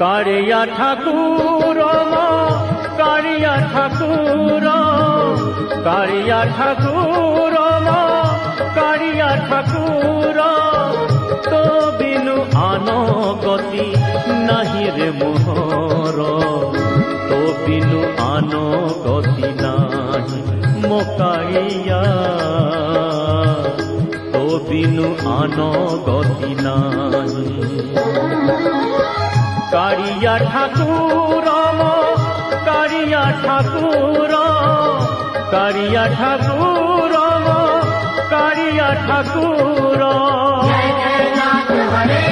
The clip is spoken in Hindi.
कारिया ठाकुर कारिया ठाकुर कारिया ठाकुर कारिया ठाकुर तो बिनु आनो गति नाही रे मोहर तो बिनु आनो गति नाही मो कारिया तो बिनु आनो गति नाही कारिया ठाकुर कारिया ठाकुर कारिया ठाकुर कारिया ठाकुर जय जय नाथ हरे